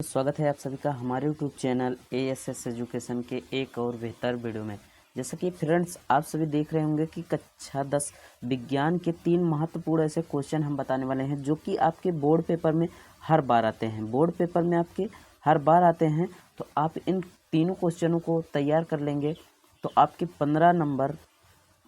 स्वागत है आप सभी का हमारे यूट्यूब चैनल ASS एजुकेशन के एक और बेहतर वीडियो में। जैसा कि फ्रेंड्स आप सभी देख रहे होंगे कि कक्षा 10 विज्ञान के 3 महत्वपूर्ण ऐसे क्वेश्चन हम बताने वाले हैं जो कि आपके बोर्ड पेपर में हर बार आते हैं। बोर्ड पेपर में आपके हर बार आते हैं, तो आप इन तीनों क्वेश्चनों को तैयार कर लेंगे तो आपके 15 नंबर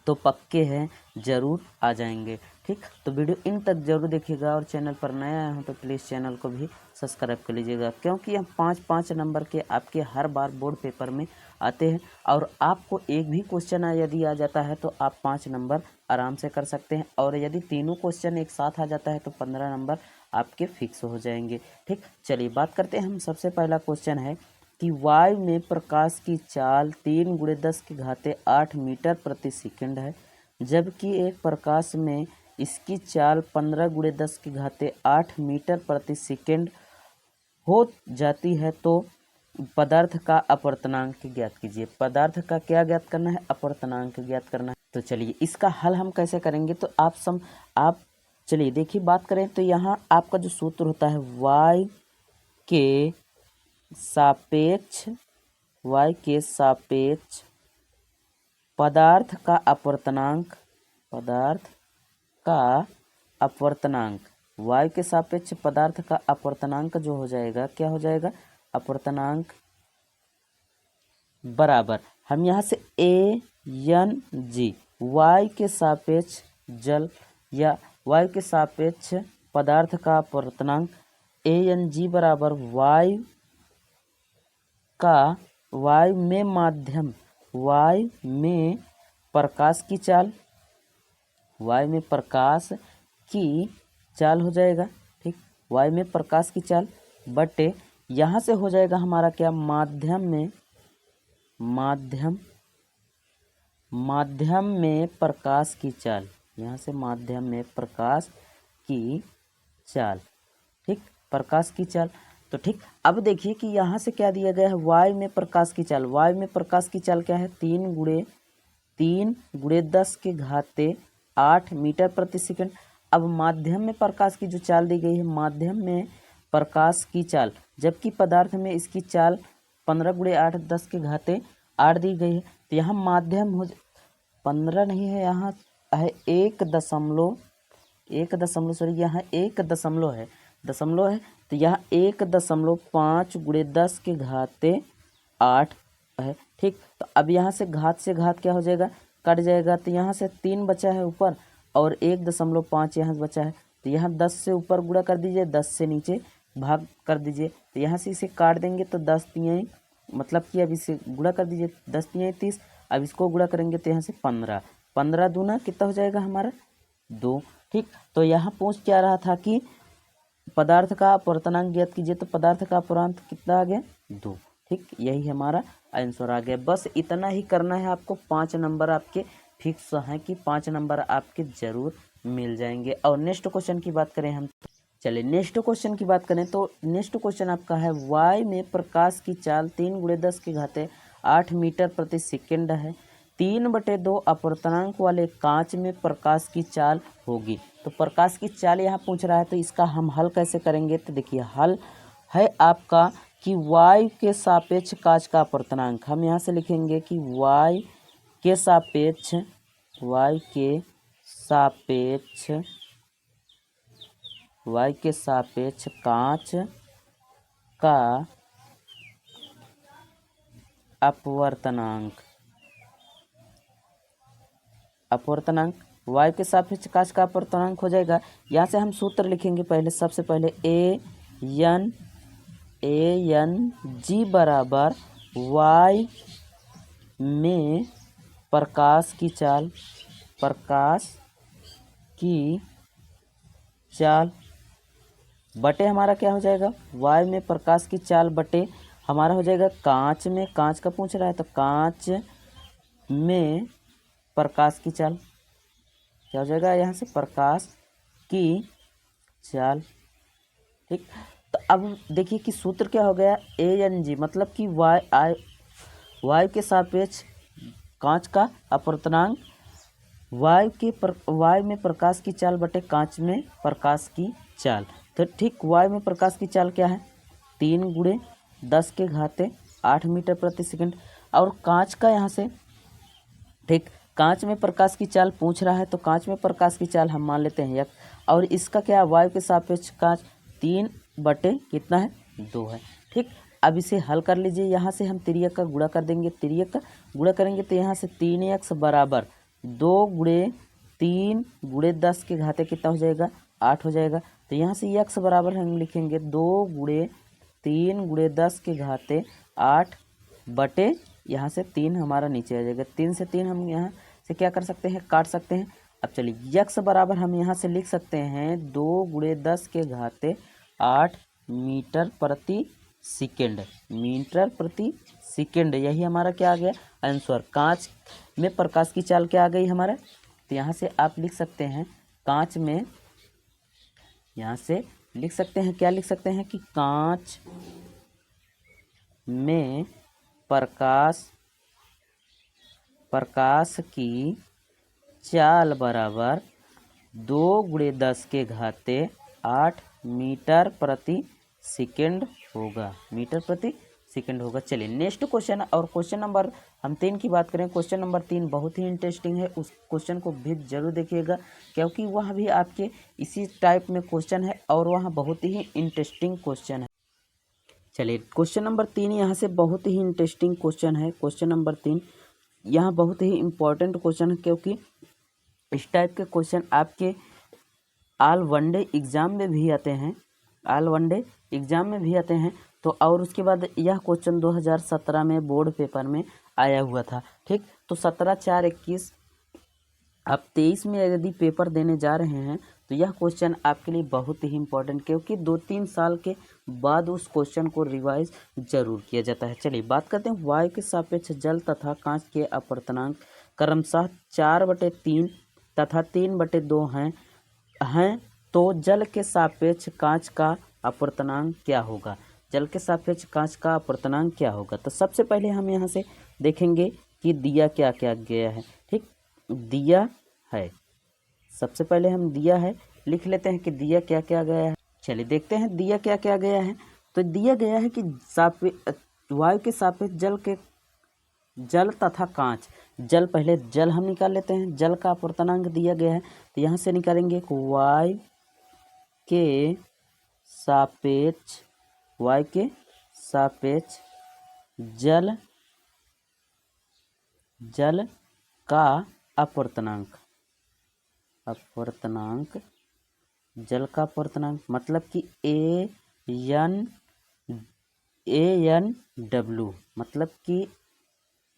तो पक्के हैं, ज़रूर आ जाएंगे। ठीक, तो वीडियो इन तक जरूर देखिएगा और चैनल पर नया आए हो तो प्लीज़ चैनल को भी सब्सक्राइब कर लीजिएगा, क्योंकि हम 5-5 नंबर के आपके हर बार बोर्ड पेपर में आते हैं और आपको एक भी क्वेश्चन यदि आ जाता है तो आप 5 नंबर आराम से कर सकते हैं, और यदि तीनों क्वेश्चन एक साथ आ जाता है तो 15 नंबर आपके फिक्स हो जाएंगे। ठीक, चलिए बात करते हैं। हम सबसे पहला क्वेश्चन है कि वायु में प्रकाश की चाल 3×10⁸ मीटर प्रति सेकंड है, जबकि एक प्रकाश में इसकी चाल 15×10⁸ मीटर प्रति सेकंड हो जाती है। तो पदार्थ का अपवर्तनांक ज्ञात कीजिए। पदार्थ का क्या ज्ञात करना है? अपवर्तनांक ज्ञात करना है। तो चलिए इसका हल हम कैसे करेंगे, तो आप चलिए देखिए बात करें तो यहाँ आपका जो सूत्र होता है y के सापेक्ष पदार्थ का अपवर्तनांक y के सापेक्ष पदार्थ का अपवर्तनांक जो हो जाएगा, क्या हो जाएगा? अपवर्तनांक बराबर, हम यहाँ से ANG y के सापेक्ष जल या y के सापेक्ष पदार्थ का अपवर्तनांक ANG बराबर y में प्रकाश की चाल हो जाएगा। ठीक, y में प्रकाश की चाल बटे यहाँ से हो जाएगा हमारा क्या? माध्यम में प्रकाश की चाल, यहाँ से माध्यम में प्रकाश की चाल। ठीक, प्रकाश की चाल। तो ठीक, अब देखिए कि यहाँ से क्या दिया गया है? y में प्रकाश की चाल। y में प्रकाश की चाल क्या है? 3×10⁸ मीटर प्रति सेकंड। अब माध्यम में प्रकाश की जो चाल दी गई है, माध्यम में प्रकाश की चाल, जबकि पदार्थ में इसकी चाल 15×8 दी गई है। तो यहाँ माध्यम हो 15 नहीं है, यहाँ है 1 दशमलव है, तो यहाँ 1.5×10⁸ है। ठीक, तो अब यहाँ से घात क्या हो जाएगा? कट जाएगा, तो यहाँ से 3 बचा है ऊपर और 1.5 यहाँ बचा है, तो यहाँ 10 से ऊपर गुणा कर दीजिए, 10 से नीचे भाग कर दीजिए। तो यहाँ से इसे काट देंगे तो 10 तियाई, मतलब कि अब इसे गुणा कर दीजिए, 10 तियाई 30। अब इसको गुणा करेंगे तो यहाँ से 15 दूना कितना हो जाएगा हमारा? 2। ठीक, तो यहाँ पूछ क्या रहा था कि पदार्थ का अपवर्तनांक ज्ञात कीजिए, तो पदार्थ का अपवर्तनांक कितना आ गया? 2। ठीक, यही हमारा आंसर आ गया। बस इतना ही करना है आपको। 5 नंबर आपके फिक्स हैं कि 5 नंबर आपके जरूर मिल जाएंगे। और नेक्स्ट क्वेश्चन की बात करें हम, चलिए नेक्स्ट क्वेश्चन की बात करें तो नेक्स्ट क्वेश्चन आपका है y में प्रकाश की चाल 3×10⁸ मीटर प्रति सेकंड है। 3/2 अपवर्तनांक वाले कांच में प्रकाश की चाल होगी। तो प्रकाश की चाल यहाँ पूछ रहा है, तो इसका हम हल कैसे करेंगे? तो देखिए हल है आपका कि y के सापेक्ष कांच का अपवर्तनांक। हम यहाँ से लिखेंगे कि y के सापेक्ष कांच का अपवर्तनांक y के सापेक्ष कांच का अपवर्तनांक हो जाएगा। यहाँ से हम सूत्र लिखेंगे पहले, सबसे पहले ANG बराबर y में प्रकाश की चाल बटे हमारा क्या हो जाएगा? y में प्रकाश की चाल बटे हमारा हो जाएगा कांच में, कांच का पूछ रहा है तो कांच में प्रकाश की चाल क्या हो जाएगा? यहाँ से प्रकाश की चाल। ठीक, तो अब देखिए कि सूत्र क्या हो गया? ANG मतलब कि y के सापेक्ष कांच का अपवर्तनांक y में प्रकाश की चाल बटे कांच में प्रकाश की चाल। तो ठीक, y में प्रकाश की चाल क्या है? 3×10⁸ मीटर प्रति सेकंड। और कांच का यहाँ से, ठीक, कांच में प्रकाश की चाल पूछ रहा है तो कांच में प्रकाश की चाल हम मान लेते हैं 1, और इसका क्या है, वायु के सापेक्ष कांच 3/2 है। ठीक, अब इसे हल कर लीजिए। यहाँ से हम तिर्यक का गुणा कर देंगे, तिर्यक का गुणा करेंगे तो यहाँ से 3x बराबर 2×3×10⁻³ कितना हो जाएगा, 8 हो जाएगा। तो यहाँ से x बराबर हम लिखेंगे 2×3×10⁸ बटे, यहाँ से 3 हमारा नीचे आ जाएगा। 3 से 3 हम यहाँ से क्या कर सकते हैं, काट सकते हैं। अब चलिए x बराबर हम यहाँ से लिख सकते हैं 2×10⁸ मीटर प्रति सेकेंड, मीटर प्रति सेकेंड। यही हमारा क्या आ गया, आंसर। कांच में प्रकाश की चाल क्या आ गई हमारा, तो यहाँ से आप लिख सकते हैं कांच में, यहाँ से लिख सकते हैं, क्या लिख सकते हैं कि कांच में प्रकाश की चाल बराबर 2×10⁸ मीटर प्रति सेकेंड होगा, मीटर प्रति सेकेंड होगा। चलिए नेक्स्ट क्वेश्चन, और क्वेश्चन नंबर हम 3 की बात करें। क्वेश्चन नंबर 3 बहुत ही इंटरेस्टिंग है, उस क्वेश्चन को भी जरूर देखिएगा क्योंकि वह भी आपके इसी टाइप में क्वेश्चन है और वह बहुत ही इंटरेस्टिंग क्वेश्चन है। चलिए क्वेश्चन नंबर 3 यहाँ से बहुत ही इंटरेस्टिंग क्वेश्चन है। क्वेश्चन नंबर 3 यहाँ बहुत ही इम्पोर्टेंट क्वेश्चन है क्योंकि इस टाइप के क्वेश्चन आपके ऑल वनडे एग्जाम में भी आते हैं, ऑल वनडे एग्जाम में भी आते हैं। तो और उसके बाद यह क्वेश्चन 2017 में बोर्ड पेपर में आया हुआ था। ठीक, तो 17/4/21 आप 23 में यदि पेपर देने जा रहे हैं तो यह क्वेश्चन आपके लिए बहुत ही इंपॉर्टेंट, क्योंकि 2-3 साल के बाद उस क्वेश्चन को रिवाइज जरूर किया जाता है। चलिए बात करते हैं वायु के सापेक्ष जल तथा कांच के अपवर्तनांक क्रमशः 4/3 तथा 3/2 हैं तो जल के सापेक्ष कांच का अपवर्तनांक क्या होगा, जल के सापेक्ष कांच का अपवर्तनांक क्या होगा। तो सबसे पहले हम यहाँ से देखेंगे कि दिया क्या क्या गया है। ठीक, दिया है, सबसे पहले हम दिया है लिख लेते हैं कि दिया क्या क्या गया है। चलिए देखते हैं दिया क्या क्या गया है। तो दिया गया है कि वायु के सापेक्ष जल तथा कांच, जल, पहले जल हम निकाल लेते हैं, जल का अपवर्तनांक दिया गया है। तो यहाँ से निकालेंगे वायु के सापेक्ष जल का अपवर्तनांक, जल का अपवर्तनांक मतलब कि ANW, मतलब कि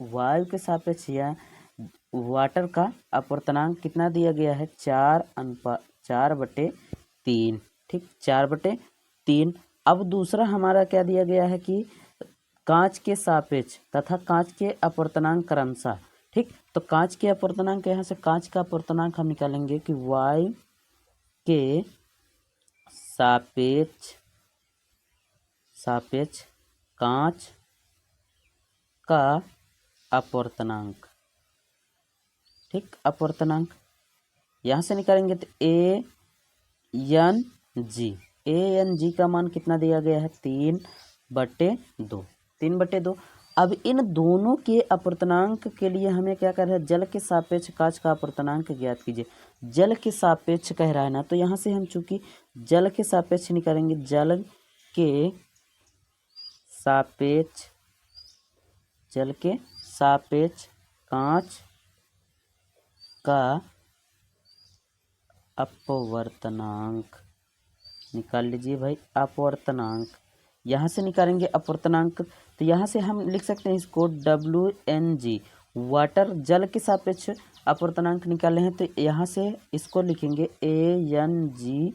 वायु के सापेक्ष या वाटर का अपवर्तनांक कितना दिया गया है, 4/3। ठीक, 4/3। अब दूसरा हमारा क्या दिया गया है कि कांच के सापेक्ष तथा कांच के अपवर्तनांक क्रमशः। ठीक, तो कांच के अपवर्तनांक, यहाँ से कांच का अपवर्तनांक हम निकालेंगे कि वायु के सापेक्ष कांच का अपवर्तनांक। ठीक, अपवर्तनांक यहाँ से निकालेंगे तो ANG का मान कितना दिया गया है, 3/2। अब इन दोनों के अपवर्तनांक के लिए हमें क्या कर रहा है, जल के सापेक्ष कांच का अपवर्तनांक ज्ञात कीजिए। जल के सापेक्ष कह रहा है ना, तो यहाँ से हम चूंकि जल के सापेक्ष निकालेंगे, जल के सापेक्ष कांच का अपवर्तनांक निकाल लीजिए भाई, अपवर्तनांक यहाँ से निकालेंगे अपवर्तनांक। तो यहाँ से हम लिख सकते हैं इसको WNG, वाटर, जल के सापेक्ष अपवर्तनांक निकाले हैं तो यहाँ से इसको लिखेंगे ANG/ANW।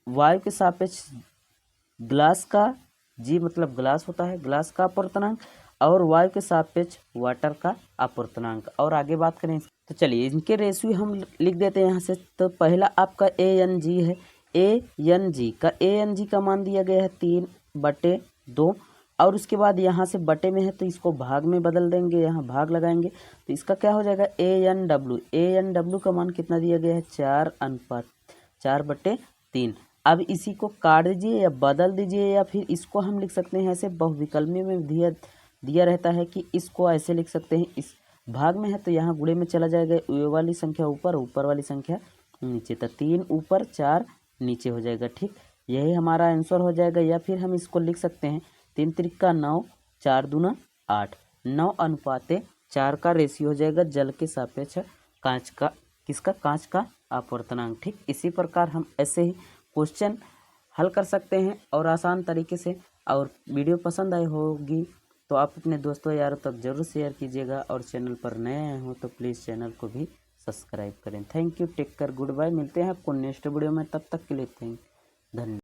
वायु के सापेक्ष ग्लास का, जी मतलब ग्लास होता है, ग्लास का अपवर्तनांक, और वायु के सापेक्ष वाटर का अपवर्तनांक। और आगे बात करें तो चलिए इनके रेशियो हम लिख देते हैं यहाँ से। तो पहला आपका ANG है, ANG का मान दिया गया है 3/2, और उसके बाद यहाँ से बटे में है तो इसको भाग में बदल देंगे, यहाँ भाग लगाएंगे तो इसका क्या हो जाएगा ANW का मान कितना दिया गया है, 4/3। अब इसी को काट दीजिए या बदल दीजिए, या फिर इसको हम लिख सकते हैं ऐसे, बहुविकल्पी में दिया रहता है कि इसको ऐसे लिख सकते हैं, इस भाग में है तो यहाँ गुणे में चला जाएगा, ये वाली संख्या ऊपर, ऊपर वाली संख्या नीचे, तो 3 ऊपर 4 नीचे हो जाएगा। ठीक, यही हमारा आंसर हो जाएगा। या फिर हम इसको लिख सकते हैं 3 त्रिका 9, 4 दूना 8, 9:4 का रेशियो हो जाएगा जल के सापेक्ष कांच का, किसका, कांच का अपवर्तनांक। ठीक, इसी प्रकार हम ऐसे ही क्वेश्चन हल कर सकते हैं और आसान तरीके से। और वीडियो पसंद आई होगी तो आप अपने दोस्तों यारों तक जरूर शेयर कीजिएगा, और चैनल पर नए आए हो तो प्लीज़ चैनल को भी सब्सक्राइब करें। Thank you, take care, goodbye. मिलते हैं आपको नेक्स्ट वीडियो में, तब तक के लिए धन्यवाद।